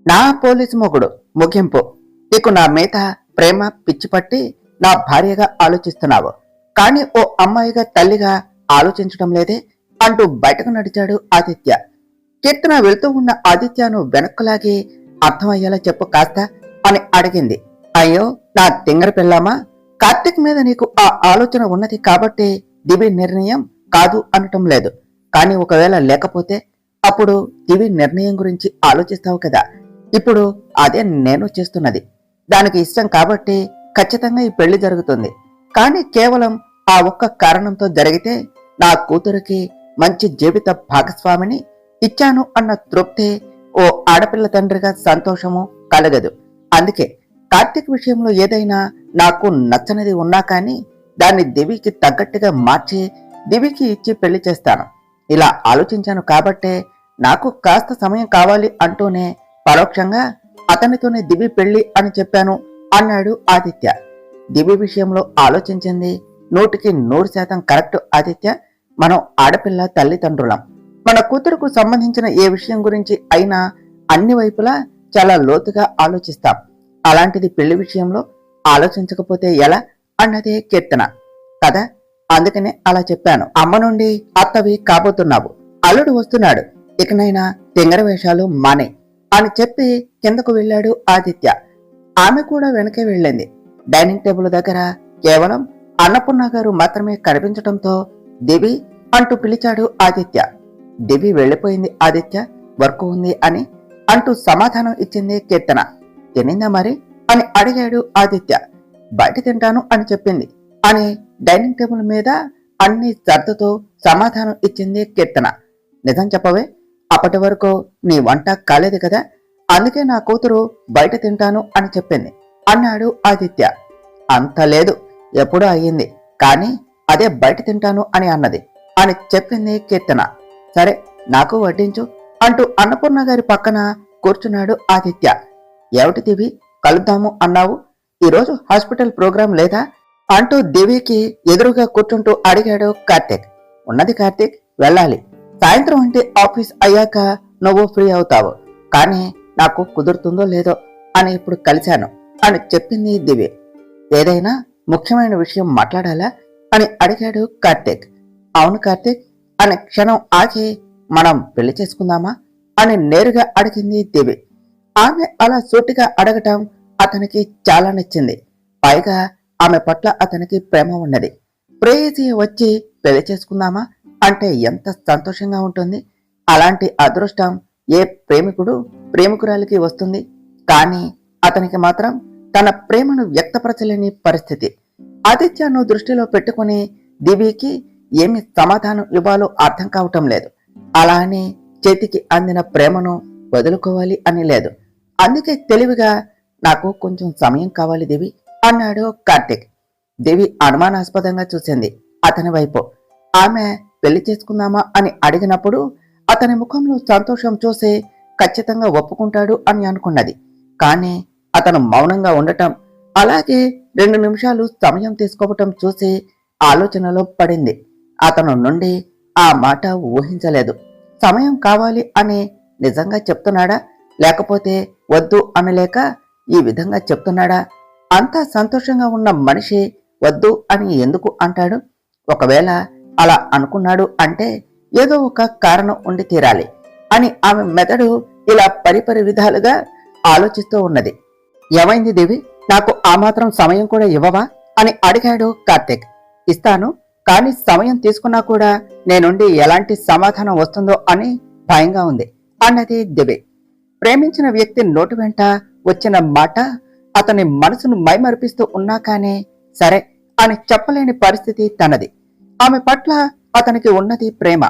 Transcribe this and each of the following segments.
నా పోలీసు మొగుడు ముగింపు. నీకు నా మీద ప్రేమ పిచ్చి పట్టి నా భార్యగా ఆలోచిస్తున్నావు, కానీ ఓ అమ్మాయిగా తల్లిగా ఆలోచించడం లేదే అంటూ బయటకు నడిచాడు ఆదిత్య. కీర్తన వెళ్తూ ఉన్న ఆదిత్యను వెనక్కులాగి అర్థమయ్యేలా చెప్పు కాస్త అని అడిగింది. అయ్యో నా తింగర పిల్లమా, కార్తీక్ మీద నీకు ఆ ఆలోచన ఉన్నది కాబట్టి దివి నిర్ణయం కాదు అనటం లేదు. కానీ ఒకవేళ లేకపోతే అప్పుడు దివి నిర్ణయం గురించి ఆలోచిస్తావు కదా. ఇప్పుడు అదే నేను చేస్తున్నది. దానికి ఇష్టం కాబట్టి ఖచ్చితంగా ఈ పెళ్లి జరుగుతుంది. కానీ కేవలం ఆ ఒక్క కారణంతో జరిగితే నా కూతురికి మంచి జీవిత భాగస్వామిని ఇచ్చాను అన్న తృప్తి ఓ ఆడపిల్ల తండ్రిగా సంతోషము కలగదు. అందుకే కార్తీక్ విషయంలో ఏదైనా నాకు నచ్చనిది ఉన్నా కానీ దాన్ని దివికి తగ్గట్టుగా మార్చి దివికి ఇచ్చి పెళ్లి చేస్తాను. ఇలా ఆలోచించాను కాబట్టే నాకు కాస్త సమయం కావాలి అంటూనే పరోక్షంగా అతనితోనే దివి పెళ్లి అని చెప్పాను అన్నాడు ఆదిత్య. దివి విషయంలో ఆలోచించింది 100% కరెక్ట్ ఆదిత్య. మనం ఆడపిల్ల తల్లిదండ్రులం. మన కూతురుకు సంబంధించిన ఏ విషయం గురించి అయినా అన్ని వైపులా చాలా లోతుగా ఆలోచిస్తాం. అలాంటిది పెళ్లి విషయంలో ఆలోచించకపోతే ఎలా అన్నదే కీర్తన కదా. అందుకనే అలా చెప్పాను. అమ్మ నుండి అత్తవి కాబోతున్నావు, అల్లుడు వస్తున్నాడు, ఇకనైనా తింగర వేషాలు మానే అని చెప్పి కిందకు వెళ్ళాడు ఆదిత్య. ఆమె కూడా వెనకే వెళ్ళింది. డైనింగ్ టేబుల్ దగ్గర కేవలం అన్నపూర్ణ గారు మాత్రమే కనిపించటంతో దివి అంటూ పిలిచాడు ఆదిత్య. దివి వెళ్ళిపోయింది ఆదిత్య, వర్క్ ఉంది అని అంటూ సమాధానం ఇచ్చింది కీర్తన. తినిందా మరి అని అడిగాడు ఆదిత్య. బయట తింటాను అని చెప్పింది అని డైనింగ్ టేబుల్ మీద అన్ని సర్దుతో సమాధానం ఇచ్చింది కీర్తన. నిజం చెప్పవే, అప్పటి వరకు నీ వంట కాలేదు కదా, అందుకే నా కూతురు బయట తింటాను అని చెప్పింది అన్నాడు ఆదిత్య. అంత లేదు, ఎప్పుడూ అయ్యింది, కానీ అదే బయట తింటాను అని అన్నది అని చెప్పింది కీర్తన. సరే నాకు వడ్డించు అంటూ అన్నపూర్ణ గారి పక్కన కూర్చున్నాడు ఆదిత్య. ఏమిటి దివి, కలుద్దాము అన్నావు, ఈరోజు హాస్పిటల్ ప్రోగ్రాం లేదా అంటూ దివికి ఎదురుగా కూర్చుంటూ అడిగాడు కార్తీక్. ఉన్నది కార్తీక్, వెళ్ళాలి. సాయంత్రం అంటే ఆఫీస్ అయ్యాక నువ్వు ఫ్రీ అవుతావు, కానీ నాకు కుదురుతుందో లేదో అని ఇప్పుడు కలిశాను అని చెప్పింది దివి. ఏదైనా ముఖ్యమైన విషయం మాట్లాడాలా అని అడిగాడు కార్తీక్. అవును కార్తీక్ అని క్షణం ఆగి మనం పెళ్లి చేసుకుందామా అని నేరుగా అడిగింది దివి. ఆమె అలా సూటిగా అడగటం అతనికి చాలా నచ్చింది. పైగా ఆమె పట్ల అతనికి ప్రేమ ఉన్నది. ప్రేయసి వచ్చి పెళ్లి చేసుకుందామా అంటే ఎంత సంతోషంగా ఉంటుంది. అలాంటి అదృష్టం ఏ ప్రేమికురాలికి వస్తుంది. కానీ అతనికి మాత్రం తన ప్రేమను వ్యక్తపరచలేని పరిస్థితి. ఆదిత్యను దృష్టిలో పెట్టుకుని దివికి ఏమి సమాధానం ఇవ్వాలో అర్థం కావటం లేదు. అలా అని చేతికి అందిన ప్రేమను వదులుకోవాలి అని లేదు. అందుకే తెలివిగా నాకు కొంచెం సమయం కావాలి దివి అన్నాడు కార్తీక్. దివి అనుమానాస్పదంగా చూసింది అతని వైపు. ఆమె పెళ్లి చేసుకుందామా అని అడిగినప్పుడు అతని ముఖంలో సంతోషం చూసి ఖచ్చితంగా ఒప్పుకుంటాడు అని అనుకున్నది. కానీ అతను మౌనంగా ఉండటం, అలాగే 2 నిమిషాలు సమయం తీసుకోవటం చూసి ఆలోచనలో పడింది. అతను నుండి ఆ మాట ఊహించలేదు. సమయం కావాలి అని నిజంగా చెప్తున్నాడా, లేకపోతే వద్దు అనలేక ఈ విధంగా చెప్తున్నాడా? అంతా సంతోషంగా ఉన్న మనిషి వద్దు అని ఎందుకు అంటాడు? ఒకవేళ అలా అనుకున్నాడు అంటే ఏదో ఒక కారణం ఉండి తీరాలి అని ఆమె మెదడు ఇలా పరిపరి విధాలుగా ఆలోచిస్తూ ఉన్నది. ఏమైంది దేవి, నాకు ఆ మాత్రం సమయం కూడా ఇవ్వవా అని అడిగాడు కార్తీక్. ఇస్తాను, కానీ సమయం తీసుకున్నా కూడా నేనుండి ఎలాంటి సమాధానం వస్తుందో అని భయంగా ఉంది అన్నది దివి. ప్రేమించిన వ్యక్తి నోటి వెంట వచ్చిన మాట అతని మనసును మైమరిపిస్తూ ఉన్నా కానీ సరే అని చెప్పలేని పరిస్థితి తనది. ఆమె పట్ల అతనికి ఉన్నది ప్రేమ,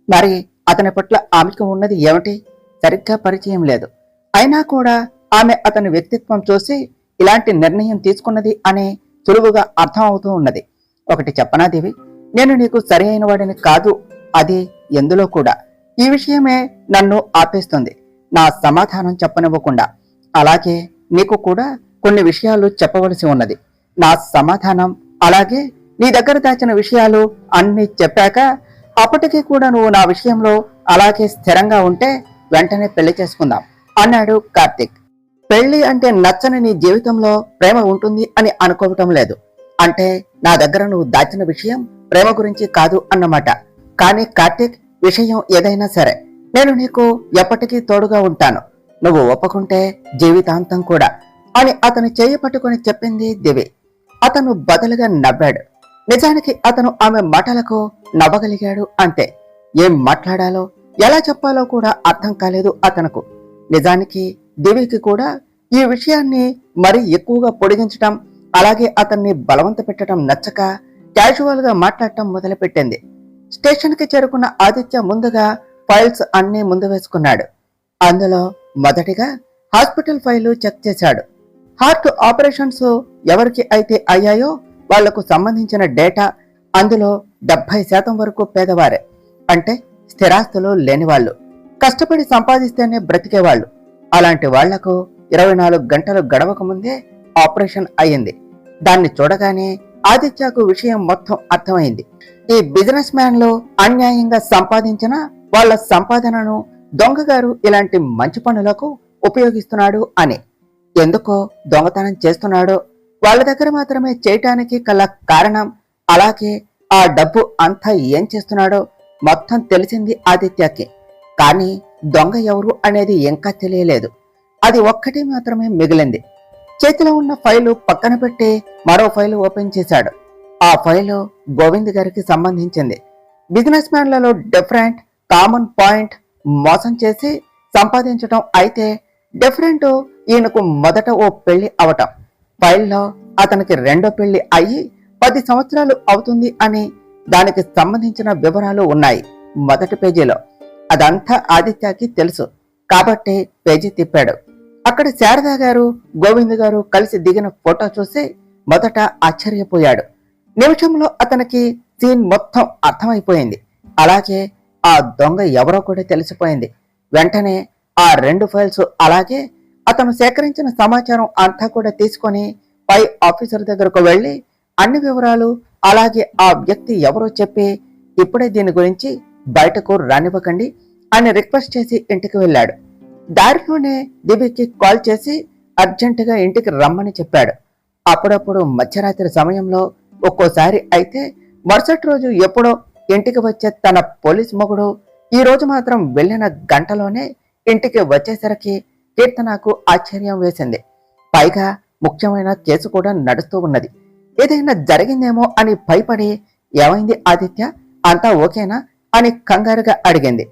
మరి అతని పట్ల ఆమెకు ఉన్నది ఏమిటి? సరిగ్గా పరిచయం లేదు. అయినా కూడా ఆమె అతని వ్యక్తిత్వం చూసి ఇలాంటి నిర్ణయం తీసుకున్నది అని సులువుగా అర్థం అవుతూ ఉన్నది. ఒకటి చెప్పనా దేవి, నేను నీకు సరి అయిన వాడిని కాదు, అది ఎందులో కూడా. ఈ విషయమే నన్ను ఆపేస్తుంది, నా సమాధానం చెప్పనివ్వకుండా. అలాగే నీకు కూడా కొన్ని విషయాలు చెప్పవలసి ఉన్నది. నా సమాధానం అలాగే నీ దగ్గర దాచిన విషయాలు అన్ని చెప్పాక అప్పటికీ కూడా నువ్వు నా విషయంలో అలాగే స్థిరంగా ఉంటే వెంటనే పెళ్లి చేసుకుందాం అన్నాడు కార్తీక్. పెళ్లి అంటే నచ్చని నీ జీవితంలో ప్రేమ ఉంటుంది అని అనుకోవటం లేదు. అంటే నా దగ్గర నువ్వు దాచిన విషయం ప్రేమ గురించి కాదు అన్నమాట. కానీ కార్తీక్, విషయం ఏదైనా సరే నేను నీకు ఎప్పటికీ తోడుగా ఉంటాను. నువ్వు ఒప్పుకుంటే జీవితాంతం కూడా అని అతను చెయ్యి పట్టుకుని చెప్పింది దివి. అతను బదులుగా నవ్వాడు. నిజానికి అతను ఆమె మాటలకు నవ్వగలిగాడు అంతే. ఏం మాట్లాడాలో ఎలా చెప్పాలో కూడా అర్థం కాలేదు అతనుకు. నిజానికి దివికి కూడా ఈ విషయాన్ని మరీ ఎక్కువగా పొడిగించటం, అలాగే అతన్ని బలవంత పెట్టడం నచ్చక క్యాజువల్ గా మాట్లాడటం మొదలుపెట్టింది. స్టేషన్ కి చేరుకున్న ఆదిత్య ముందుగా ఫైల్స్ అన్ని ముందు వేసుకున్నాడు. అందులో మొదటిగా హాస్పిటల్ ఫైలు చెక్ చేశాడు. హార్ట్ ఆపరేషన్స్ ఎవరికి అయితే అయ్యాయో వాళ్లకు సంబంధించిన డేటా. అందులో 70% వరకు పేదవారే, అంటే స్థిరాస్తులు లేనివాళ్లు, కష్టపడి సంపాదిస్తేనే బ్రతికేవాళ్లు. అలాంటి వాళ్లకు 24 గంటలు గడవక ముందే ఆపరేషన్ అయ్యింది. దాన్ని చూడగానే ఆదిత్యకు విషయం మొత్తం అర్థమైంది. ఈ బిజినెస్ మ్యాన్లు అన్యాయంగా సంపాదించిన వాళ్ల సంపాదనను దొంగగారు ఇలాంటి మంచి పనులకు ఉపయోగిస్తున్నాడు అని. ఎందుకో దొంగతనం చేస్తున్నాడో, వాళ్ళ దగ్గర మాత్రమే చేయటానికి కల కారణం, అలాగే ఆ డబ్బు అంతా ఏం చేస్తున్నాడో మొత్తం తెలిసింది ఆదిత్యకి. కానీ దొంగ ఎవరు అనేది ఇంకా తెలియలేదు. అది ఒక్కటి మాత్రమే మిగిలింది. చేతిలో ఉన్న ఫైలు పక్కన పెట్టి మరో ఫైలు ఓపెన్ చేశాడు. ఆ ఫైలు గోవింద్ గారికి సంబంధించింది. బిజినెస్ మ్యాన్లలో డిఫరెంట్ కామన్ పాయింట్ మోసం చేసి సంపాదించటం అయితే, డిఫరెంట్ ఈయనకు మొదట ఓ పెళ్లి అవటం. ఫైల్లో అతనికి రెండో పెళ్లి అయ్యి 10 సంవత్సరాలు అవుతుంది అని దానికి సంబంధించిన వివరాలు ఉన్నాయి మొదటి పేజీలో. అదంతా ఆదిత్యకి తెలుసు కాబట్టి పేజీ తిప్పాడు. అక్కడ శారదా గారు, గోవింద్ గారు కలిసి దిగిన ఫోటో చూసి మొదట ఆశ్చర్యపోయాడు. నిమిషంలో అతనికి సీన్ మొత్తం అర్థమైపోయింది. అలాగే ఆ దొంగ ఎవరో కూడా తెలిసిపోయింది. వెంటనే ఆ 2 ఫైల్స్ అలాగే అతను సేకరించిన సమాచారం అంతా కూడా తీసుకొని పై ఆఫీసర్ దగ్గరకు వెళ్లి అన్ని వివరాలు, అలాగే ఆ వ్యక్తి ఎవరో చెప్పి ఇప్పుడే దీని గురించి బయటకు రానివ్వకండి అని రిక్వెస్ట్ చేసి ఇంటికి వెళ్ళాడు. దారిలోనే దివికి కాల్ చేసి అర్జెంటుగా ఇంటికి రమ్మని చెప్పాడు. అప్పుడప్పుడు మధ్యరాత్రి సమయంలో, ఒక్కోసారి అయితే మరుసటి రోజు ఎప్పుడో ఇంటికి వచ్చే తన పోలీస్ మొగుడు ఈ రోజు మాత్రం వెళ్ళిన గంటలోనే ఇంటికి వచ్చేసరికి కీర్తనకు ఆశ్చర్యం వేసింది. పైగా ముఖ్యమైన కేసు కూడా నడుస్తూ ఉన్నది. ఏదైనా జరిగిందేమో అని భయపడి, ఏమైంది ఆదిత్య, అంతా ఓకేనా అని కంగారుగా అడిగింది.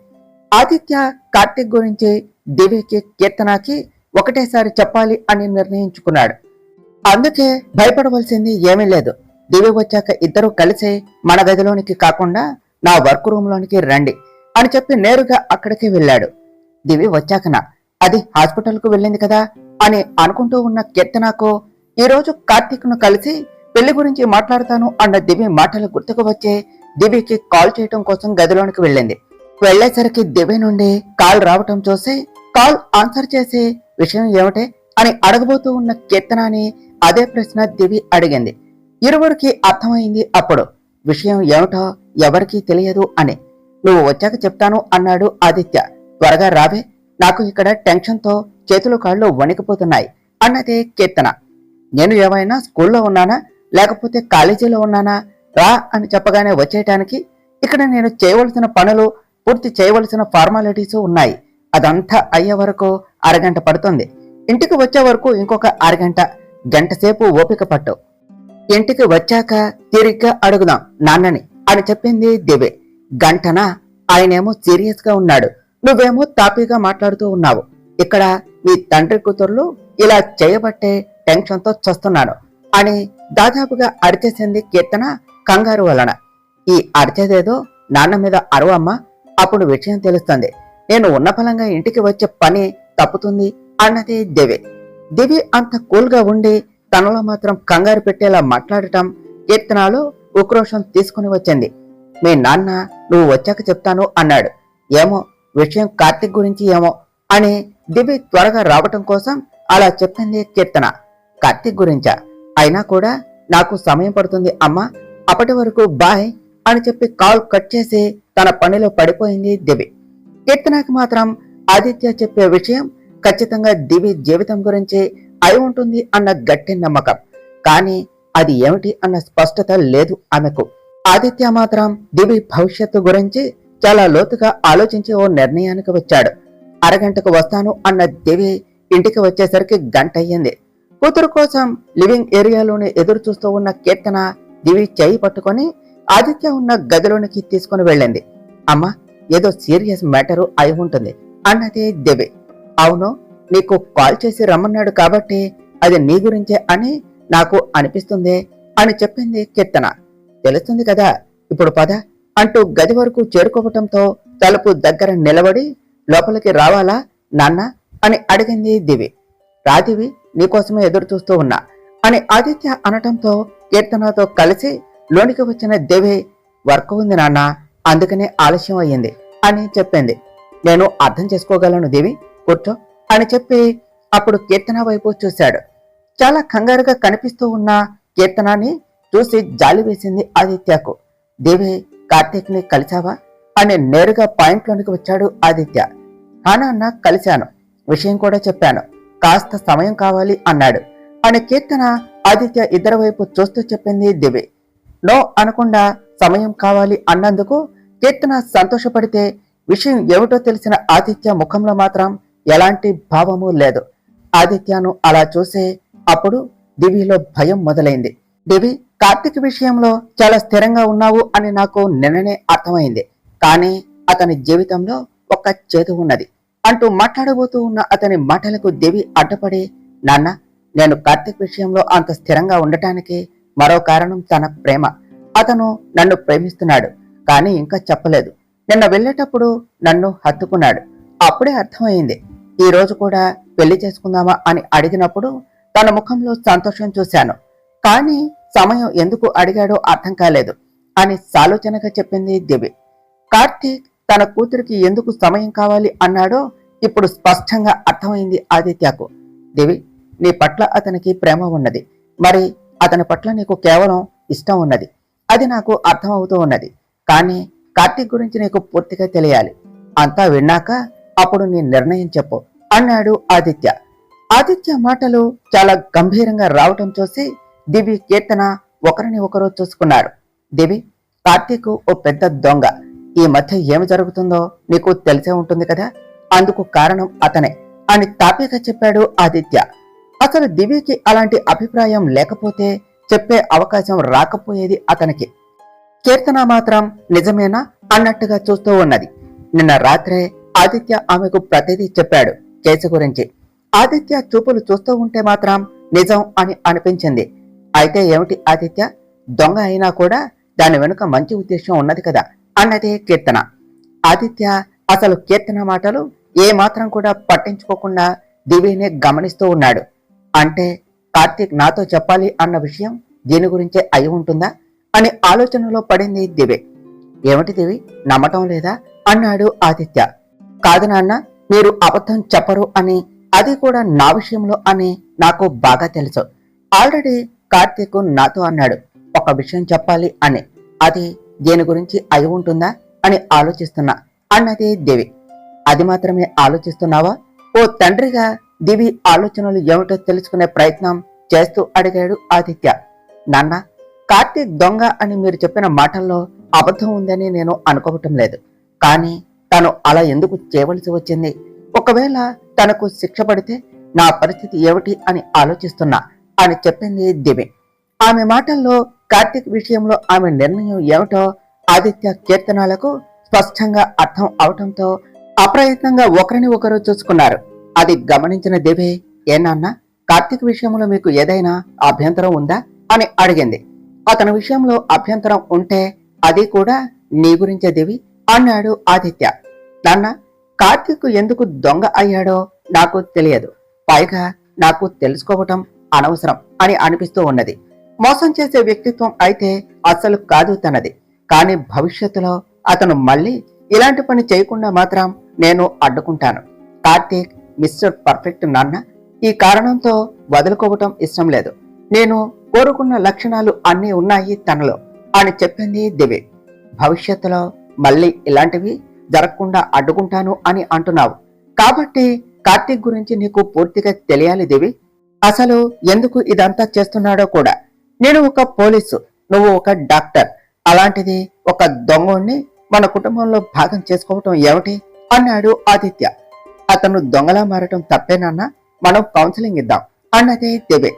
ఆదిత్య కార్తీక్ గురించి దివికి, కీర్తనకి ఒకటేసారి చెప్పాలి అని నిర్ణయించుకున్నాడు. అందుకే భయపడవలసింది ఏమీ లేదు. దివి వచ్చాక ఇద్దరు కలిసి మన గదిలోనికి కాకుండా నా వర్క్ రూమ్ లోనికి రండి అని చెప్పి నేరుగా అక్కడికి వెళ్ళాడు. దివి వచ్చాకనా, అది హాస్పిటల్ కు వెళ్ళింది కదా అని అనుకుంటూ ఉన్న కీర్తనకు ఈ రోజు కార్తీక్ ను కలిసి పెళ్లి గురించి మాట్లాడతాను అన్న దివి మాటలు గుర్తుకు వచ్చే దివికి కాల్ చేయటం కోసం గదిలోనికి వెళ్ళింది. వెళ్లేసరికి దివి నుండి కాల్ రావటం చూసి కాల్ ఆన్సర్ చేసి విషయం ఏమిటే అని అడగబోతూ ఉన్న కీర్తనని అదే ప్రశ్న దివి అడిగింది. ఇరువురికి అర్థమైంది అప్పుడు విషయం ఏమిటో ఎవరికీ తెలియదు అని. నువ్వు వచ్చాక చెప్తాను అన్నాడు ఆదిత్య. త్వరగా రావే, నాకు ఇక్కడ టెన్షన్ తో చేతులు కాళ్ళు వణికిపోతున్నాయి అన్నదే కీర్తన. నేను ఏమైనా స్కూల్లో ఉన్నానా లేకపోతే కాలేజీలో ఉన్నానా, రా అని చెప్పగానే వచ్చేయటానికి? ఇక్కడ నేను చేయవలసిన పనులు, పూర్తి చేయవలసిన ఫార్మాలిటీస్ ఉన్నాయి. అదంతా అయ్యే వరకు అరగంట పడుతుంది. ఇంటికి వచ్చే వరకు ఇంకొక అరగంట, గంట సేపు ఓపిక పట్టు. ఇంటికి వచ్చాక తిరిగ్గా అడుగుదాం నాన్నని అని చెప్పింది దివే. గంటనా? ఆయనేమో సీరియస్ గా ఉన్నాడు, నువ్వేమో తాపీగా మాట్లాడుతూ ఉన్నావు. ఇక్కడ మీ తండ్రి కూతుర్లు ఇలా చేయబట్టే టెన్షన్ తో చస్తున్నాను అని దాదాపుగా అరిచేసింది కీర్తన కంగారు వలన. ఈ అరిచేదేదో నాన్న మీద అరువమ్మా, అప్పుడు విషయం తెలుస్తుంది. నేను ఉన్న ఫలంగా ఇంటికి వచ్చే పని తప్పుతుంది అన్నది దివి. దివి అంత కూల్ గా ఉండి తనలో మాత్రం కంగారు పెట్టేలా మాట్లాడటం కీర్తనలో ఉక్రోషం తీసుకుని వచ్చింది. మీ నాన్న నువ్వు వచ్చాక చెప్తాను అన్నాడు. ఏమో, విషయం కార్తీక్ గురించి ఏమో అని దివి త్వరగా రావటం కోసం అలా చెప్పింది కీర్తన. కార్తీక్ గురించా? అయినా కూడా నాకు సమయం పడుతుంది అమ్మా, అప్పటి వరకు బాయ్ అని చెప్పి కాల్ కట్ చేసి తన పనిలో పడిపోయింది దివి. కీర్తనకి మాత్రం ఆదిత్య చెప్పే విషయం ఖచ్చితంగా దివి జీవితం గురించి అయి ఉంటుంది అన్న గట్టి నమ్మకం. కానీ అది ఏమిటి అన్న స్పష్టత లేదు ఆమెకు. ఆదిత్య మాత్రం దివి భవిష్యత్తు గురించి చాలా లోతుగా ఆలోచించి ఓ నిర్ణయానికి వచ్చాడు. అరగంటకు వస్తాను అన్న దివి ఇంటికి వచ్చేసరికి గంట అయ్యింది. కూతురు కోసం లివింగ్ ఏరియాలోనే ఎదురు చూస్తూ ఉన్న కీర్తన దివి చేయి పట్టుకొని ఆదిత్య ఉన్న గదిలోనికి తీసుకుని వెళ్ళింది. అమ్మా, ఏదో సీరియస్ మ్యాటరు అయి ఉంటుంది అన్నది దివి. అవును, నీకు కాల్ చేసి రమ్మన్నాడు కాబట్టి అది నీ గురించే అని నాకు అనిపిస్తుంది అని చెప్పింది కీర్తన. తెలుస్తుంది కదా, ఇప్పుడు పద అంటూ గది వరకు చేరుకోవటంతో తలుపు దగ్గర నిలబడి లోపలికి రావాలా నాన్న అని అడిగింది దివి. రాదివి, నీకోసమే ఎదురు చూస్తూ ఉన్నా అని ఆదిత్య అనటంతో కీర్తనతో కలిసి లోనికి వచ్చిన దివి, వర్క్ ఉంది నాన్న, అందుకనే ఆలస్యం అయ్యింది అని చెప్పింది. నేను అర్థం చేసుకోగలను దివి, కూర్చో అని చెప్పి అప్పుడు కీర్తన వైపు చూశాడు. చాలా కంగారుగా కనిపిస్తూ ఉన్న కీర్తనాన్ని చూసి జాలి వేసింది ఆదిత్యకు. దేవి, కార్తీక్ ని కలిశావా అని నేరుగా పాయింట్లోనికి వచ్చాడు ఆదిత్య. నాన్న కలిశాను, విషయం కూడా చెప్పాను, కాస్త సమయం కావాలి అన్నాడు అని కీర్తన ఆదిత్య ఇద్దరి వైపు చూస్తూ చెప్పింది దివి. నో అనకుండా సమయం కావాలి అన్నందుకు కీర్తన సంతోషపడితే విషయం ఏమిటో తెలిసిన ఆదిత్య ముఖంలో మాత్రం ఎలాంటి భావము లేదు. ఆదిత్యను అలా చూసే అప్పుడు దివిలో భయం మొదలైంది. దివి, కార్తీక్ విషయంలో చాలా స్థిరంగా ఉన్నావు అని నాకు నిన్ననే అర్థమైంది. కానీ అతని జీవితంలో ఒక చేదు ఉన్నది అంటూ మాట్లాడబోతూ ఉన్న అతని మాటలకు దివి అడ్డపడి, నాన్న, నేను కార్తీక్ విషయంలో అంత స్థిరంగా ఉండటానికి మరో కారణం తన ప్రేమ. అతను నన్ను ప్రేమిస్తున్నాడు, కానీ ఇంకా చెప్పలేదు. నిన్న వెళ్ళేటప్పుడు నన్ను హత్తుకున్నాడు. అప్పుడే అర్థమైంది. ఈ రోజు కూడా పెళ్లి చేసుకుందామా అని అడిగినప్పుడు తన ముఖంలో సంతోషం చూశాను. కానీ సమయం ఎందుకు అడిగాడో అర్థం కాలేదు అని సాలోచనగా చెప్పింది దివి. కార్తీక్ తన కూతురికి ఎందుకు సమయం కావాలి అన్నాడో ఇప్పుడు స్పష్టంగా అర్థమైంది ఆదిత్యకు. దివి, నీ పట్ల అతనికి ప్రేమ ఉన్నది, మరి అతని పట్ల నీకు కేవలం ఇష్టం ఉన్నది. అది నాకు అర్థం అవుతూ ఉన్నది. కానీ కార్తీక్ గురించి నీకు పూర్తిగా తెలియాలి. అంతా విన్నాక అప్పుడు నీ నిర్ణయం చెప్పు అన్నాడు ఆదిత్య. ఆదిత్య మాటలు చాలా గంభీరంగా రావటం చూసి దివి, కీర్తన ఒకరిని ఒకరు చూసుకున్నారు. దివి, కార్తీక్ ఓ పెద్ద దొంగ. ఈ మధ్య ఏమి జరుగుతుందో నీకు తెలిసే ఉంటుంది కదా, అందుకు కారణం అతనే అని తాపీగా చెప్పాడు ఆదిత్య. అసలు దివికి అలాంటి అభిప్రాయం లేకపోతే చెప్పే అవకాశం రాకపోయేది అతనికి. కీర్తన మాత్రం నిజమేనా అన్నట్టుగా చూస్తూ ఉన్నది. నిన్న రాత్రే ఆదిత్య ఆమెకు ప్రతిదీ చెప్పాడు కేసు గురించి. ఆదిత్య చూపులు చూస్తూ ఉంటే మాత్రం నిజం అని అనిపించింది. అయితే ఏమిటి ఆదిత్య, దొంగ అయినా కూడా దాని వెనుక మంచి ఉద్దేశం ఉన్నది కదా అన్నదే కీర్తన. ఆదిత్య అసలు కీర్తన మాటలు ఏ మాత్రం కూడా పట్టించుకోకుండా దివినే గమనిస్తూ ఉన్నాడు. అంటే కార్తీక్ నాతో చెప్పాలి అన్న విషయం దీని గురించే అయి ఉంటుందా అని ఆలోచనలో పడింది దివి. ఏమిటి దివి, నమ్మటం లేదా అన్నాడు ఆదిత్య. కాదు నాన్న, మీరు అబద్ధం చెప్పరు అని, అది కూడా నా విషయంలో అని నాకు బాగా తెలుసు. ఆల్రెడీ కార్తీక్ నాతో అన్నాడు ఒక విషయం చెప్పాలి అని. అది దేని గురించి అయి ఉంటుందా అని ఆలోచిస్తున్నా అన్నది దివి. అది మాత్రమే ఆలోచిస్తున్నావా? ఓ తండ్రిగా దివి ఆలోచనలు ఏమిటో తెలుసుకునే ప్రయత్నం చేస్తూ అడిగాడు ఆదిత్య. నాన్న, కార్తీక్ దొంగ అని మీరు చెప్పిన మాటల్లో అబద్ధం ఉందని నేను అనుకోవటం లేదు. కానీ తను అలా ఎందుకు చేయవలసి వచ్చింది? ఒకవేళ తనకు శిక్ష పడితే నా పరిస్థితి ఏమిటి అని ఆలోచిస్తున్నా అని చెప్పింది దివి. ఆమె మాటల్లో కార్తీక్ విషయంలో ఆమె నిర్ణయం ఏమిటో ఆదిత్య, కీర్తనలకు స్పష్టంగా అర్థం అవటంతో అప్రయత్నంగా ఒకరిని ఒకరు చూసుకున్నారు. అది గమనించిన దివి, ఏనాన్న, కార్తీక్ విషయంలో మీకు ఏదైనా అభ్యంతరం ఉందా అని అడిగింది. అతని విషయంలో అభ్యంతరం ఉంటే అది కూడా నీ గురించే దివి అన్నాడు ఆదిత్య. నాన్న, కార్తీక్ ఎందుకు దొంగ అయ్యాడో నాకు తెలియదు. పైగా నాకు తెలుసుకోవటం అనవసరం అని అనిపిస్తూ ఉన్నది. మోసం చేసే వ్యక్తిత్వం అయితే అస్సలు కాదు తనది. కానీ భవిష్యత్తులో అతను మళ్ళీ ఇలాంటి పని చేయకుండా మాత్రం నేను అడ్డుకుంటాను. కార్తీక్ మిస్టర్ పర్ఫెక్ట్ నాన్న, ఈ కారణంతో వదులుకోవటం ఇష్టం లేదు. నేను కోరుకున్న లక్షణాలు అన్నీ ఉన్నాయి తనలో అని చెప్పింది దివి. భవిష్యత్తులో మళ్ళీ ఇలాంటివి జరగకుండా అడ్డుకుంటాను అని అంటున్నావు కాబట్టి కార్తీక్ గురించి నీకు పూర్తిగా తెలియాలి దేవి. అసలు ఎందుకు ఇదంతా చేస్తున్నాడో కూడా. నేను ఒక పోలీసు, నువ్వు ఒక డాక్టర్. అలాంటిది ఒక దొంగని మన కుటుంబంలో భాగం చేసుకోవటం ఏమిటి అన్నాడు ఆదిత్య. అతను దొంగలా మారటం తప్పేనన్నా, మనం కౌన్సిలింగ్ ఇద్దాం అన్నదే దివ్య.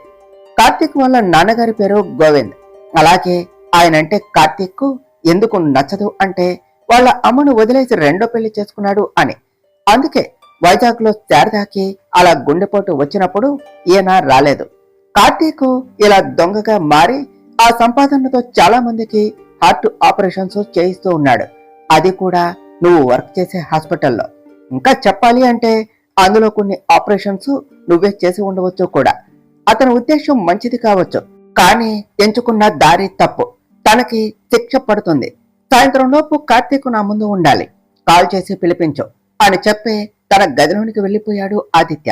కార్తీక్ వాళ్ళ నాన్నగారి పేరు గోవింద్. అలాగే ఆయనంటే కార్తీక్ కు ఎందుకు నచ్చదు అంటే వాళ్ళ అమ్మను వదిలేసి రెండో పెళ్లి చేసుకున్నాడు అని. అందుకే వైజాగ్ లో శారదాకి అలా గుండెపోటు వచ్చినప్పుడు ఈయన రాలేదు. కార్తీక్ ఇలా దొంగగా మారి ఆ సంపాదనతో చాలా మందికి హార్ట్ ఆపరేషన్స్ చేయిస్తూ ఉన్నాడు. అది కూడా నువ్వు వర్క్ చేసే హాస్పిటల్లో. ఇంకా చెప్పాలి అంటే అందులో కొన్ని ఆపరేషన్స్ నువ్వే చేసి ఉండవచ్చు కూడా. అతని ఉద్దేశం మంచిది కావచ్చు, కానీ ఎంచుకున్న దారి తప్పు. తనకి శిక్ష పడుతుంది. సాయంత్రం లోపు కార్తీక్ నా ముందు ఉండాలి, కాల్ చేసి పిలిపించు అని చెప్పి తన గదిలోనికి వెళ్లిపోయాడు ఆదిత్య.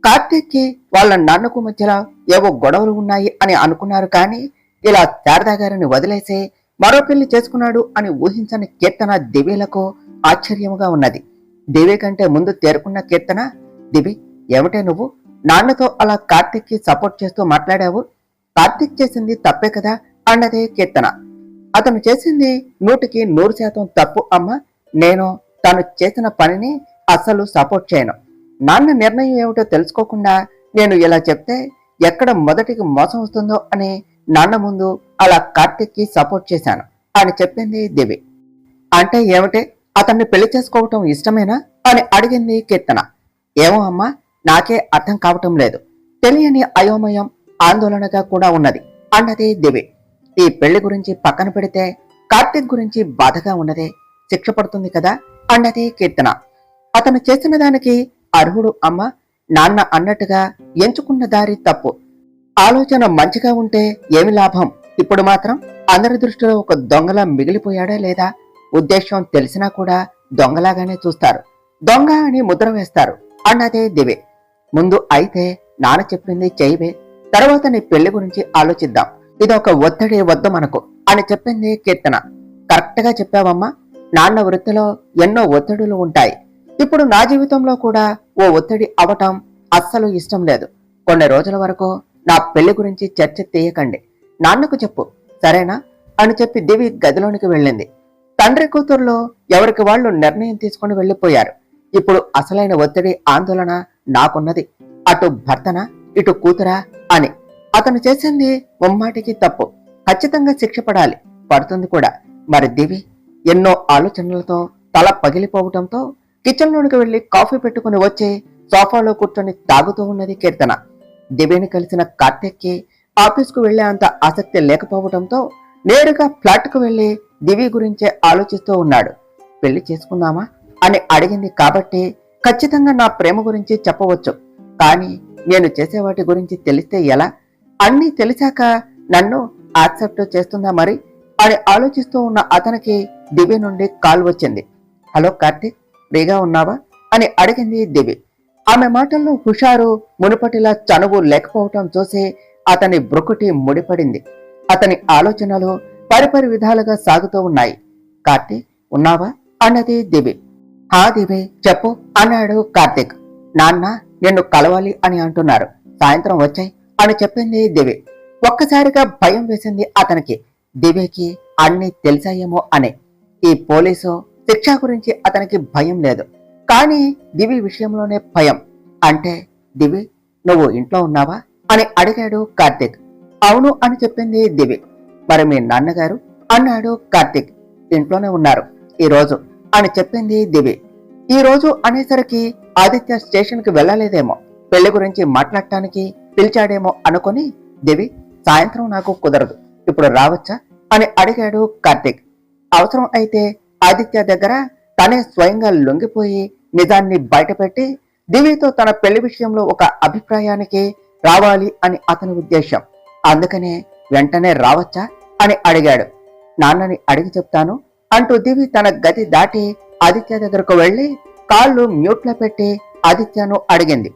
కార్తీక్ కి వాళ్ళ నాన్నకు మధ్యలో ఏవో గొడవలు ఉన్నాయి అని అనుకున్నారు, కానీ ఇలా శారదా గారిని వదిలేసి మరో పెళ్లి చేసుకున్నాడు అని ఊహించని కీర్తన దివ్యలకు ఆశ్చర్యముగా ఉన్నది. దివ్య కంటే ముందు తేరుకున్న కీర్తన, దివి ఏమిటే నువ్వు నాన్నతో అలా కార్తీక్ కి సపోర్ట్ చేస్తూ మాట్లాడావు? కార్తీక్ చేసింది తప్పే కదా అన్నదే కీర్తన. అతను చేసింది 100% తప్పు అమ్మ. నేను తను చేసిన పనిని అస్సలు సపోర్ట్ చేయను. నాన్న నిర్ణయం ఏమిటో తెలుసుకోకుండా నేను ఇలా చెప్తే ఎక్కడ మొదటికి మోసం వస్తుందో అని నాన్న ముందు అలా కార్తీక్ కి సపోర్ట్ చేశాను అని చెప్పింది దివి. అంటే ఏమిటే, అతన్ని పెళ్లి చేసుకోవటం ఇష్టమేనా అని అడిగింది కీర్తన. ఏమో అమ్మా, నాకే అర్థం కావటం లేదు. తెలియని అయోమయం, ఆందోళనగా కూడా ఉన్నది అన్నది దివి. ఈ పెళ్లి గురించి పక్కన పెడితే కార్తీక్ గురించి బాధగా ఉన్నదే, శిక్ష పడుతుంది కదా అన్నది కీర్తన. అతను చేసిన దానికి అర్హుడు అమ్మ. నాన్న అన్నట్టుగా ఎంచుకున్న దారి తప్పు. ఆలోచన మంచిగా ఉంటే ఏమి లాభం? ఇప్పుడు మాత్రం అందరి దృష్టిలో ఒక దొంగలా మిగిలిపోయాడా లేదా? ఉద్దేశం తెలిసినా కూడా దొంగలాగానే చూస్తారు, దొంగ అని ముద్ర వేస్తారు అన్నదే దివే. ముందు అయితే నాన్న చెప్పింది చేయవే, తర్వాత నీ పెళ్లి గురించి ఆలోచిద్దాం. ఇదొక ఒత్తిడి వద్దు మనకు అని చెప్పింది కీర్తన. కరెక్ట్ గా చెప్పావమ్మా. నాన్న వృత్తిలో ఎన్నో ఒత్తిడులు ఉంటాయి. ఇప్పుడు నా జీవితంలో కూడా ఓ ఒత్తిడి అవటం అస్సలు ఇష్టం లేదు. కొన్ని రోజుల వరకు నా పెళ్లి గురించి చర్చ తీయకండి, నాన్నకు చెప్పు సరేనా అని చెప్పి దివి గదిలోనికి వెళ్ళింది. తండ్రి కూతుర్లో ఎవరికి వాళ్ళు నిర్ణయం తీసుకుని వెళ్లిపోయారు. ఇప్పుడు అసలైన ఒత్తిడి, ఆందోళన నాకున్నది. అటు భర్తనా ఇటు కూతురా అని. అతను చేసింది ముమ్మాటికి తప్పు, ఖచ్చితంగా శిక్ష పడాలి, పడుతుంది కూడా. మరి దివి ఎన్నో ఆలోచనలతో తల పగిలిపోవటంతో కిచెన్ లోనికి వెళ్లి కాఫీ పెట్టుకుని వచ్చి సోఫాలో కూర్చొని తాగుతూ ఉన్నది కీర్తన. దివిని కలిసిన కార్తీక్ కి ఆఫీస్కు వెళ్లే అంత ఆసక్తి లేకపోవడంతో నేరుగా ఫ్లాట్ కు వెళ్లి దివి గురించే ఆలోచిస్తూ ఉన్నాడు. పెళ్లి చేసుకుందామా అని అడిగింది కాబట్టి ఖచ్చితంగా నా ప్రేమ గురించి చెప్పవచ్చు, కానీ నేను చేసే వాటి గురించి తెలిస్తే ఎలా? అన్నీ తెలిసాక నన్ను యాక్సెప్ట్ చేస్తుందా మరి అని ఆలోచిస్తూ ఉన్న అతనికి దివి నుండి కాల్ వచ్చింది. హలో కార్తీక్, ఫ్రీగా ఉన్నావా అని అడిగింది దివి. ఆమె మాటల్లో హుషారు, మునుపటిలా చనువు లేకపోవటం చూసి అతని బ్రుకుటి ముడిపడింది. అతని ఆలోచనలు పరిపరి విధాలుగా సాగుతూ ఉన్నాయి. కార్తీక్ ఉన్నావా అన్నది దివి. హా దివి చెప్పు అన్నాడు కార్తీక్. నాన్న నిన్ను కలవాలి అని అంటున్నారు, సాయంత్రం వచ్చాయి అని చెప్పింది దివి. ఒక్కసారిగా భయం వేసింది అతనికి. దివికి అన్ని తెలిసాయేమో అని. ఈ పోలీసు శిక్ష గురించి అతనికి భయం లేదు, కానీ దివి విషయంలోనే భయం. అంటే దివి నువ్వు ఇంట్లో ఉన్నావా అని అడిగాడు కార్తీక్. అవును అని చెప్పింది దివి. మరి మీ నాన్నగారు అన్నాడు కార్తీక్. ఇంట్లోనే ఉన్నారు ఈరోజు అని చెప్పింది దివి. ఈ రోజు అనేసరికి ఆదిత్య స్టేషన్ కి వెళ్ళలేదేమో, పెళ్లి గురించి మాట్లాడటానికి పిలిచాడేమో అనుకుని దివి సాయంత్రం నాకు కుదరదు, ఇప్పుడు రావచ్చా అని అడిగాడు కార్తీక్. అవసరం అయితే ఆదిత్య దగ్గర తనే స్వయంగా లొంగిపోయి నిజాన్ని బయటపెట్టి దివితో తన పెళ్లి విషయంలో ఒక అభిప్రాయానికి రావాలి అని అతని ఉద్దేశం. అందుకనే వెంటనే రావచ్చా అని అడిగాడు. నాన్నని అడిగి చెప్తాను అంటూ దివి తన గది దాటి ఆదిత్య దగ్గరకు వెళ్లి కాళ్ళు మ్యూట్లో పెట్టి ఆదిత్యను అడిగింది.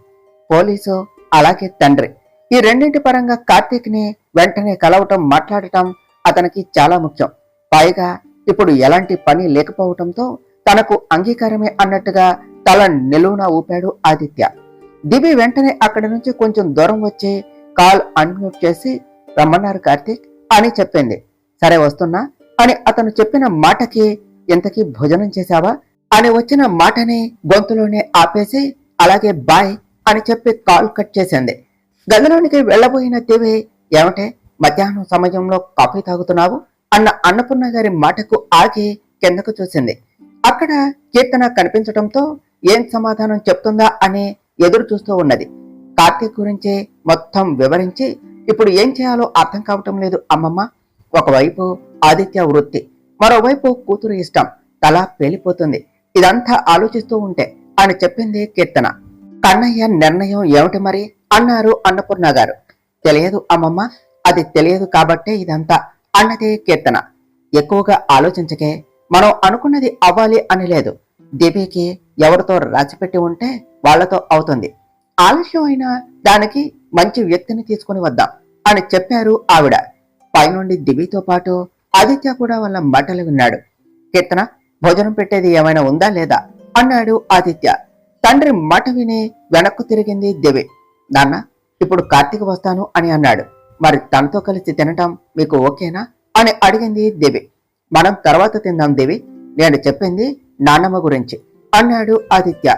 పోలీసు అలాగే తండ్రి, ఈ రెండింటి పరంగా కార్తీక్ ని వెంటనే కలవటం, మాట్లాడటం అతనికి చాలా ముఖ్యం. పైగా ఇప్పుడు ఎలాంటి పని లేకపోవటంతో తనకు అంగీకారమే అన్నట్టుగా తల నిలువున ఊపాడు ఆదిత్య. దివి వెంటనే అక్కడి నుంచి కొంచెం దూరం వచ్చి కాల్ అన్మ్యూట్ చేసి రమ్మన్నారు కార్తీక్ అని చెప్పింది. సరే వస్తున్నా అని అతను చెప్పిన మాటకి ఇంతకీ భోజనం చేశావా అని వచ్చిన మాటని గొంతులోనే ఆపేసి అలాగే బాయ్ అని చెప్పి కాల్ కట్ చేసింది. గదిలోనికి వెళ్లబోయిన దివి ఏమంటే మధ్యాహ్నం సమయంలో కాఫీ తాగుతున్నావు అన్న అన్నపూర్ణ గారి మాటకు ఆగి కిందకు చూసింది. అక్కడ కీర్తన కనిపించడంతో ఏం సమాధానం చెప్తుందా అని ఎదురు చూస్తూ ఉన్నది. కార్తీక్ గురించి మొత్తం వివరించి ఇప్పుడు ఏం చేయాలో అర్థం కావటం లేదు అమ్మమ్మ. ఒకవైపు ఆదిత్య వృత్తి, మరోవైపు కూతురు ఇష్టం, తల పేలిపోతుంది. ఇదంతా ఆలోచిస్తూ ఉంటే అని చెప్పింది కీర్తన. కన్నయ్య నిర్ణయం ఏమిటి మరి అన్నారు అన్నపూర్ణ గారు. తెలియదు అమ్మమ్మ, అది తెలియదు కాబట్టే ఇదంతా అన్నది కీర్తన. ఎక్కువగా ఆలోచించకే, మనం అనుకున్నది అవ్వాలి అని లేదు. దివ్యకి ఎవరితో రాసిపెట్టి ఉంటే వాళ్లతో అవుతుంది. ఆలస్యం అయినా దానికి మంచి వ్యక్తిని తీసుకుని వద్దాం అని చెప్పారు ఆవిడ. పైనుండి దివ్యతో పాటు ఆదిత్య కూడా వాళ్ళ మాటలు విన్నాడు. కీర్తన, భోజనం పెట్టేది ఏమైనా ఉందా లేదా అన్నాడు ఆదిత్య. తండ్రి మాట విని వెనక్కు తిరిగింది దివ్య. నాన్న, ఇప్పుడు కార్తీక్ వస్తాను అని అన్నాడు. మరి తనతో కలిసి తినటం మీకు ఓకేనా అని అడిగింది దివ్య. మనం తర్వాత తిందాం దివి, నేను చెప్పింది నాన్నమ్మ గురించి అన్నాడు ఆదిత్య.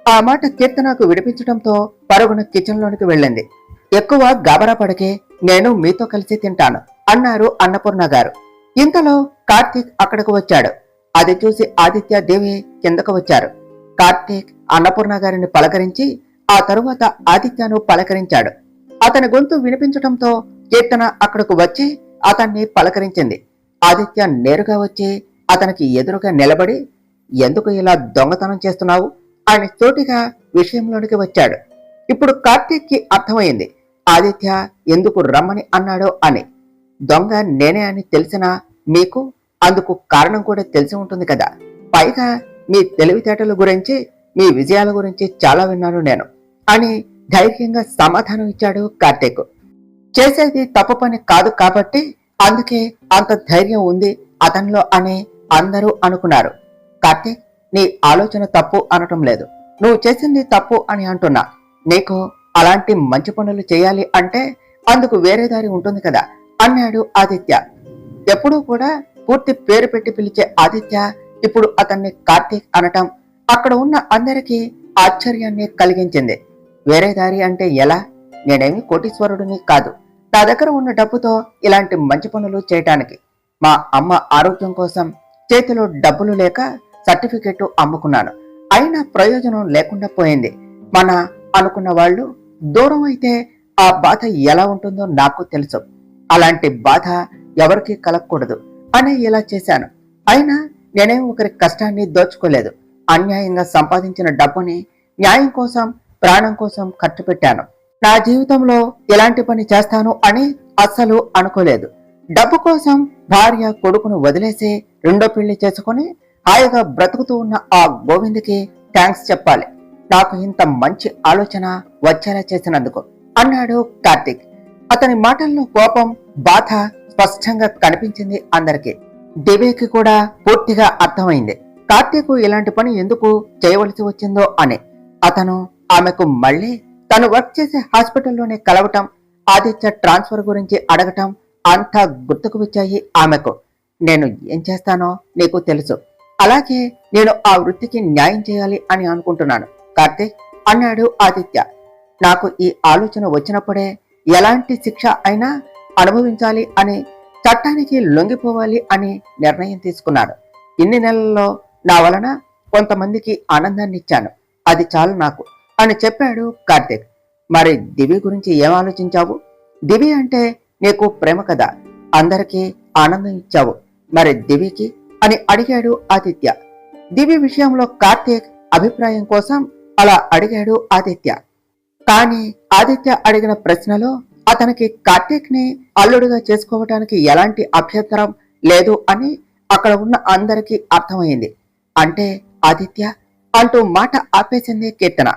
ఆ మాట కీర్తనకు విడిపించడంతో పరుగున కిచెన్ లోనికి వెళ్ళింది. ఎక్కువ గాబరా పడకే, నేను మీతో కలిసి తింటాను అన్నారు అన్నపూర్ణ గారు. ఇంతలో కార్తీక్ అక్కడకు వచ్చాడు. అది చూసి ఆదిత్య దేవి కిందకు వచ్చారు. కార్తీక్ అన్నపూర్ణ గారిని పలకరించి ఆ తరువాత ఆదిత్యను పలకరించాడు. అతని గొంతు వినిపించడంతో కీర్తన అక్కడకు వచ్చి అతన్ని పలకరించింది. ఆదిత్య నేరుగా వచ్చి అతనికి ఎదురుగా నిలబడి ఎందుకు ఇలా దొంగతనం చేస్తున్నావు అని సూటిగా విషయంలోనికి వచ్చాడు. ఇప్పుడు కార్తీక్ కి అర్థమైంది ఆదిత్య ఎందుకు రమ్మని అన్నాడో అని. దొంగ నేనే అని తెలిసినా మీకు అందుకు కారణం కూడా తెలిసి ఉంటుంది కదా. పైగా మీ తెలివితేటల గురించి, మీ విజయాల గురించి చాలా విన్నాను నేను అని ధైర్యంగా సమాధానం ఇచ్చాడు కార్తీక్. చేసేది తప్పు పని కాదు కాబట్టి అందుకే అంత ధైర్యం ఉంది అతనిలో అని అందరూ అనుకున్నారు. కార్తీక్, నీ ఆలోచన తప్పు అనటం లేదు, నువ్వు చేసింది తప్పు అని అంటున్నా. నీకు అలాంటి మంచి పనులు చేయాలి అంటే అందుకు వేరే దారి ఉంటుంది కదా అన్నాడు ఆదిత్య. ఎప్పుడూ కూడా పూర్తి పేరు పెట్టి పిలిచే ఆదిత్య ఇప్పుడు అతన్ని కార్తీక్ అనటం అక్కడ ఉన్న అందరికీ ఆశ్చర్యాన్ని కలిగించింది. వేరే దారి అంటే ఎలా? నేనేమి కోటీశ్వరుడిని కాదు. నా దగ్గర ఉన్న డబ్బుతో ఇలాంటి మంచి పనులు చేయటానికి. మా అమ్మ ఆరోగ్యం కోసం చేతిలో డబ్బులు లేక సర్టిఫికెట్ అమ్ముకున్నాను. అయినా ప్రయోజనం లేకుండా పోయింది. మన అనుకున్న వాళ్ళు దూరం అయితే ఆ బాధ ఎలా ఉంటుందో నాకు తెలుసు. అలాంటి బాధ ఎవరికి కలగకూడదు అని ఇలా చేశాను. అయినా నేనే ఒకరి కష్టాన్ని దోచుకోలేదు. అన్యాయంగా సంపాదించిన డబ్బుని న్యాయం కోసం, ప్రాణం కోసం ఖర్చు పెట్టాను. నా జీవితంలో ఎలాంటి పని చేస్తాను అని అస్సలు అనుకోలేదు. డబ్బు కోసం భార్య కొడుకును వదిలేసి రెండో పెళ్లి చేసుకుని హాయిగా బ్రతుకుతూ ఉన్న ఆ గోవింద్కి థ్యాంక్స్ చెప్పాలి, నాకు ఇంత మంచి ఆలోచన వచ్చేలా చేసినందుకు అన్నాడు కార్తీక్. అతని మాటల్లో కోపం, బాధ స్పష్టంగా కనిపించింది అందరికి. దివ్యకి కూడా పూర్తిగా అర్థమైంది కార్తీక్ ఇలాంటి పని ఎందుకు చేయవలసి వచ్చిందో అని. అతను ఆమెకు మళ్ళీ తను వర్క్ చేసే హాస్పిటల్లోనే కలవటం, ఆదిత్య ట్రాన్స్ఫర్ గురించి అడగటం అంతా గుర్తుకు వచ్చాయి ఆమెకు. నేను ఏం చేస్తానో నీకు తెలుసు, అలాగే నేను ఆ వృత్తికి న్యాయం చేయాలి అని అనుకుంటున్నాను కార్తీక్ అన్నాడు ఆదిత్య. నాకు ఈ ఆలోచన వచ్చినప్పుడే ఎలాంటి శిక్ష అయినా అనుభవించాలి అని, చట్టానికి లొంగిపోవాలి అని నిర్ణయం తీసుకున్నాను. ఇన్ని నెలల్లో నా వలన కొంతమందికి ఆనందాన్ని ఇచ్చాను, అది చాలు నాకు అని చెప్పాడు కార్తీక్. మరి దివి గురించి ఏం ఆలోచించావు? దివి అంటే నీకు ప్రేమ కదా, అందరికీ ఆనందం ఇచ్చావు, మరి దివికి అని అడిగాడు ఆదిత్య. దివి విషయంలో కార్తీక్ అభిప్రాయం కోసం అలా అడిగాడు ఆదిత్య. కానీ ఆదిత్య అడిగిన ప్రశ్నలో అతనికి కార్తీక్ ని అల్లుడుగా చేసుకోవటానికి ఎలాంటి అభ్యంతరం లేదు అని అక్కడ ఉన్న అందరికీ అర్థమైంది. అంటే ఆదిత్య అంటూ మాట ఆపేసింది కీర్తన.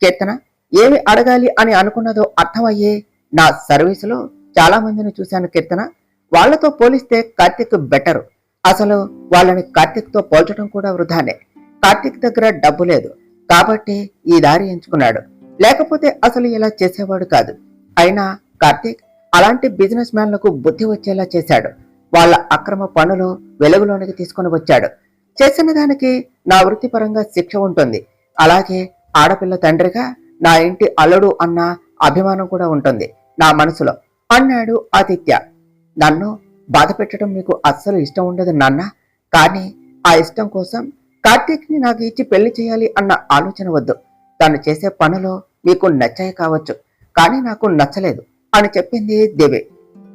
కీర్తన ఏమి అడగాలి అని అనుకున్నదో అర్థమయ్యే, నా సర్వీసులో చాలా మందిని చూశాను కీర్తన, వాళ్లతో పోలిస్తే కార్తీక్ బెటరు. అసలు వాళ్ళని కార్తీక్ తో పోల్చడం కూడా వృధానే. కార్తీక్ దగ్గర డబ్బు లేదు, కాబట్టి ఈ దారి ఎంచుకున్నాడు. లేకపోతే అసలు ఇలా చేసేవాడు కాదు. అయినా కార్తీక్ అలాంటి బిజినెస్ మ్యాన్లకు బుద్ధి వచ్చేలా చేశాడు. వాళ్ళ అక్రమ పనులు వెలుగులోనికి తీసుకుని వచ్చాడు. చేసిన దానికి నా వృత్తిపరంగా శిక్ష ఉంటుంది. అలాగే ఆడపిల్ల తండ్రిగా నా ఇంటి అల్లుడు అన్న అభిమానం కూడా ఉంటుంది నా మనసులో అన్నాడు ఆదిత్య. నన్ను బాధ పెట్టడం మీకు అస్సలు ఇష్టం ఉండదు నాన్న. కానీ ఆ ఇష్టం కోసం కార్తీక్ ని నాకు ఇచ్చి పెళ్లి చేయాలి అన్న ఆలోచన వద్దు. తను చేసే పనులు మీకు నచ్చాయి కావచ్చు, కానీ నాకు నచ్చలేదు అని చెప్పింది దివ్య.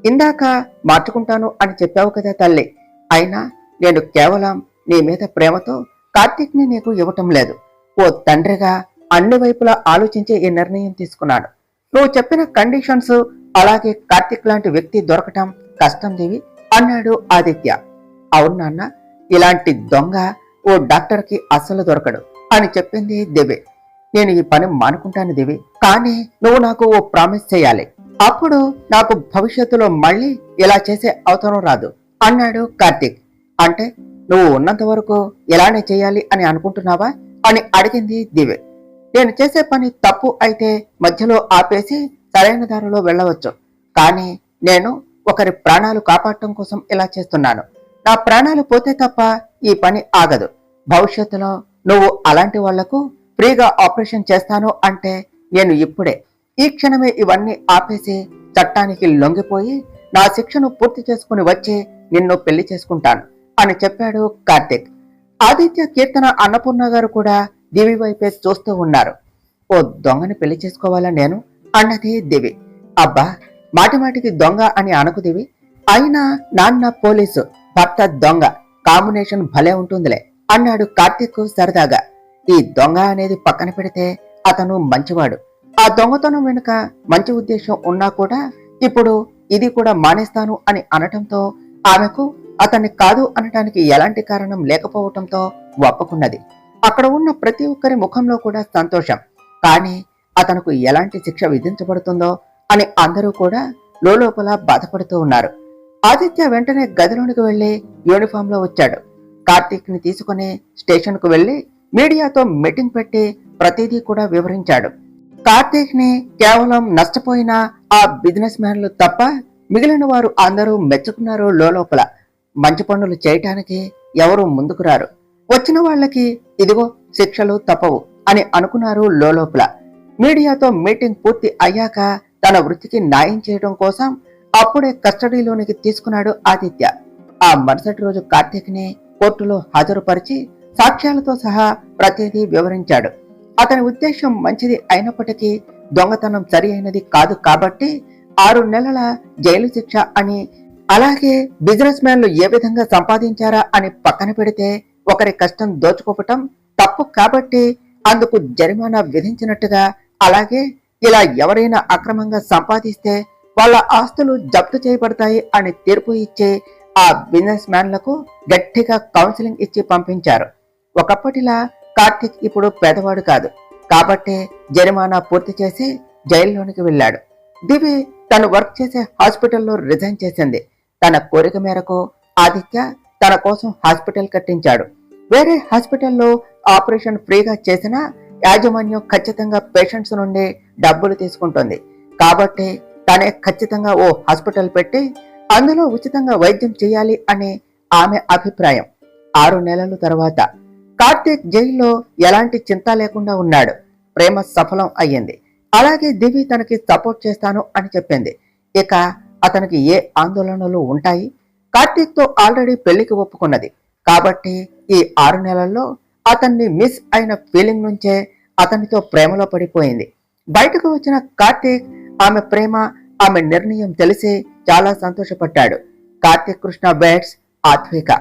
ఇందాక మార్చుకుంటాను అని చెప్పావు కదా తల్లి. అయినా నేను కేవలం నీ మీద ప్రేమతో కార్తీక్ ని నీకు ఇవ్వటం లేదు. ఓ తండ్రిగా అన్ని వైపులా ఆలోచించే ఈ నిర్ణయం తీసుకున్నాను. నువ్వు చెప్పిన కండిషన్స్ అలాగే కార్తీక్ లాంటి వ్యక్తి దొరకటం కష్టం దివి అన్నాడు ఆదిత్య. అవును నాన్న, ఇలాంటి దొంగ ఓ డాక్టర్కి అస్సలు దొరకడు అని చెప్పింది దివి. నేను ఈ పని మానుకుంటాను దివి, కానీ నువ్వు నాకు ఓ ప్రామిస్ చేయాలి. అప్పుడు నాకు భవిష్యత్తులో మళ్ళీ ఇలా చేసే అవసరం రాదు అన్నాడు కార్తీక్. అంటే నువ్వు ఉన్నంత వరకు ఇలానే చేయాలి అని అనుకుంటున్నావా అని అడిగింది దివ్య. నేను చేసే పని తప్పు అయితే మధ్యలో ఆపేసి సరైన దారిలో వెళ్ళవచ్చు, కానీ నేను ఒకరి ప్రాణాలు కాపాడటం కోసం ఇలా చేస్తున్నాను. నా ప్రాణాలు పోతే తప్ప ఈ పని ఆగదు. భవిష్యత్తులో నువ్వు అలాంటి వాళ్లకు ఫ్రీగా ఆపరేషన్ చేస్తాను అంటే నేను ఇప్పుడే ఈ క్షణమే ఇవన్నీ ఆపేసి చట్టానికి లొంగిపోయి నా శిక్షను పూర్తి చేసుకుని వచ్చి నిన్ను పెళ్లి చేసుకుంటాను అని చెప్పాడు కార్తీక్. ఆదిత్య, కీర్తన, అన్నపూర్ణ గారు కూడా దివి వైపే చూస్తూ ఉన్నారు. ఓ దొంగని పెళ్లి చేసుకోవాలా నేను అన్నది దివి. అబ్బా, మాటిమాటికి దొంగ అని అనకు దివి. అయినా నాన్న పోలీసు, భర్త దొంగ, కాంబినేషన్ భలే ఉంటుందిలే అన్నాడు కార్తీక్ సరదాగా. ఈ దొంగ అనేది పక్కన పెడితే అతను మంచివాడు. ఆ దొంగతనం వెనుక మంచి ఉద్దేశం ఉన్నా కూడా ఇప్పుడు ఇది కూడా మానేస్తాను అని అనటంతో ఆమెకు అతన్ని కాదు అనటానికి ఎలాంటి కారణం లేకపోవటంతో ఒప్పుకున్నది. అక్కడ ఉన్న ప్రతి ఒక్కరి ముఖంలో కూడా సంతోషం. కానీ అతనుకు ఎలాంటి శిక్ష విధించబడుతుందో అని అందరూ కూడా లోపల బాధపడుతూ ఉన్నారు. ఆదిత్య వెంటనే గదిలోనికి వెళ్లి యూనిఫామ్ లో వచ్చాడు. కార్తీక్ ని తీసుకుని స్టేషన్ కు వెళ్లి మీడియాతో మీటింగ్ పెట్టి ప్రతిదీ కూడా వివరించాడు. కార్తీక్ ని కేవలం నష్టపోయిన ఆ బిజినెస్ మ్యాన్లు తప్ప మిగిలిన వారు అందరూ మెచ్చుకున్నారు. లోపల మంచి పనులు చేయటానికి ఎవరు ముందుకు రారు. వచ్చిన వాళ్ళకి ఇదిగో శిక్షలు తప్పవు అని అనుకున్నారు లోపల. మీడియాతో మీటింగ్ పూర్తి అయ్యాక తన వృత్తికి న్యాయం చేయడం కోసం అప్పుడే కస్టడీలోనికి తీసుకున్నాడు ఆదిత్య. ఆ మరుసటి రోజు కార్తీక్ ని కోర్టులో హాజరుపరిచి సాక్ష్యాలతో సహా ప్రతిదీ వివరించాడు. అతని ఉద్దేశం మంచిది అయినప్పటికీ దొంగతనం సరి అయినది కాదు కాబట్టి 6 నెలల జైలు శిక్ష అని, అలాగే బిజినెస్ మ్యాన్లు ఏ విధంగా సంపాదించారా అని పక్కన పెడితే ఒకరి కష్టం దోచుకోవటం తప్పు కాబట్టి అందుకు జరిమానా విధించినట్టుగా, అలాగే ఇలా ఎవరైనా అక్రమంగా సంపాదిస్తే వాళ్ళ ఆస్తులు జప్తు చేయబడతాయి అని తీర్పు ఇచ్చే ఆ బిజినెస్ మ్యాన్లకు గట్టిగా కౌన్సిలింగ్ ఇచ్చి పంపించారు. ఒకప్పటిలా కార్తీక్ ఇప్పుడు పేదవాడు కాదు కాబట్టి జరిమానా పూర్తి చేసి జైల్లోనికి వెళ్ళాడు. దివి తను వర్క్ చేసే హాస్పిటల్లో రిజైన్ చేసింది. తన కోరిక మేరకు ఆదిత్య తన కోసం హాస్పిటల్ కట్టించాడు. వేరే హాస్పిటల్లో ఆపరేషన్ ఫ్రీగా చేసినా యాజమాన్యం ఖచ్చితంగా పేషెంట్స్ నుండి డబ్బులు తీసుకుంటుంది కాబట్టి తనే ఖచ్చితంగా ఓ హాస్పిటల్ పెట్టి అందులో ఉచితంగా వైద్యం చేయాలి అని ఆమె అభిప్రాయం. 6 నెలల తర్వాత కార్తీక్ జైల్లో ఎలాంటి చింత లేకుండా ఉన్నాడు. ప్రేమ సఫలం అయ్యింది. అలాగే దివి తనకి సపోర్ట్ చేస్తాను అని చెప్పింది. ఇక అతనికి ఏ ఆందోళనలు ఉంటాయి? కార్తీక్ తో ఆల్రెడీ పెళ్లికి ఒప్పుకున్నది కాబట్టి ఈ 6 నెలల్లో అతన్ని మిస్ అయిన ఫీలింగ్ నుంచే అతనితో ప్రేమలో పడిపోయింది. బయటకు వచ్చిన కార్తీక్ ఆమె ప్రేమ, ఆమె నిర్ణయం తెలిసి చాలా సంతోషపడ్డాడు. కార్తీక్ కృష్ణ బేట్స్, ఆత్విక,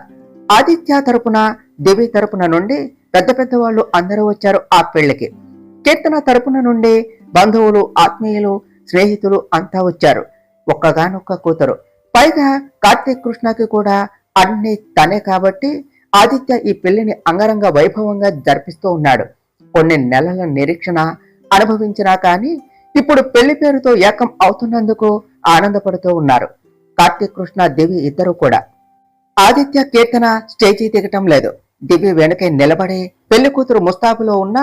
ఆదిత్య తరపున, దివి తరపున నుండి పెద్ద పెద్ద వాళ్ళు అందరూ వచ్చారు ఆ పెళ్లికి. కీర్తన తరపున నుండి బంధువులు, ఆత్మీయులు, స్నేహితులు అంతా వచ్చారు. ఒక్కగానొక్క కూతురు, పైగా కార్తీక్ కృష్ణకి కూడా అన్ని తనే కాబట్టి ఆదిత్య ఈ పెళ్లిని అంగరంగ వైభవంగా జరిపిస్తూ ఉన్నాడు. కొన్ని నెలల నిరీక్షణ అనుభవించినా కానీ ఇప్పుడు పెళ్లి పేరుతో ఏకం అవుతున్నందుకు ఆనందపడుతూ ఉన్నారు కార్తీక్ కృష్ణ, దివి ఇద్దరు కూడా. ఆదిత్య, కీర్తన స్టేజీ దిగటం లేదు. దివి వెనకే నిలబడి పెళ్లి కూతురు ముస్తాబులో ఉన్న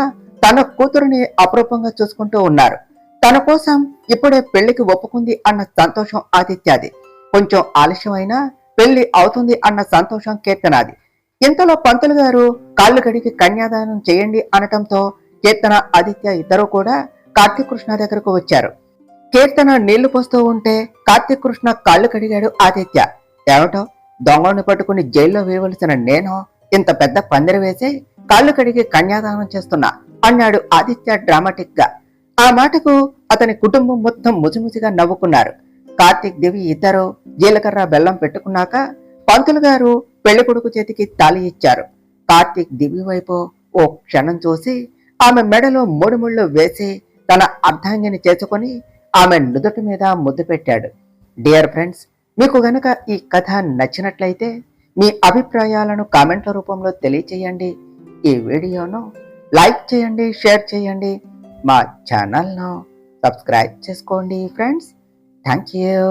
తన కూతురుని అపురూపంగా చూసుకుంటూ ఉన్నారు. తన కోసం ఇప్పుడే పెళ్లికి ఒప్పుకుంది అన్న సంతోషం ఆదిత్యది. కొంచెం ఆలస్యమైనా పెళ్లి అవుతుంది అన్న సంతోషం కీర్తనాది. ఇంతలో పంతులు గారు కాళ్ళు కడిగి కన్యాదానం చేయండి అనటంతో కీర్తన ఆదిత్య ఇద్దరు కూడా కార్తీక్ కృష్ణ దగ్గరకు వచ్చారు. కీర్తన నీళ్లు పోస్తూ ఉంటే కార్తీక్ కృష్ణ కాళ్ళు కడిగాడు ఆదిత్య. ఏమిటో దొంగను పట్టుకుని జైల్లో వేయవలసిన నేను ఇంత పెద్ద పందిరి వేసి కాళ్ళు కడిగి కన్యాదానం చేస్తున్నా అన్నాడు ఆదిత్య డ్రామాటిక్ గా. ఆ మాటకు అతని కుటుంబం మొత్తం ముసిముసిగా నవ్వుకున్నారు. కార్తీక్ దివి ఇద్దరు జీలకర్ర బెల్లం పెట్టుకున్నాక పంతులు గారు పెళ్లి కొడుకు చేతికి తాళి ఇచ్చారు. కార్తీక్ దివి వైపు ఓ క్షణం చూసి ఆమె మెడలో 3 ముళ్ళు వేసి తన అర్ధాంగిని చేసుకుని ఆమె నుదుటి మీద ముద్దు పెట్టాడు. డియర్ ఫ్రెండ్స్, మీకు గనక ఈ కథ నచ్చినట్లయితే మీ అభిప్రాయాలను కామెంట్ల రూపంలో తెలియచేయండి. ఈ వీడియోను లైక్ చేయండి, షేర్ చేయండి, మా ఛానల్ను సబ్స్క్రైబ్ చేసుకోండి ఫ్రెండ్స్. Thank you.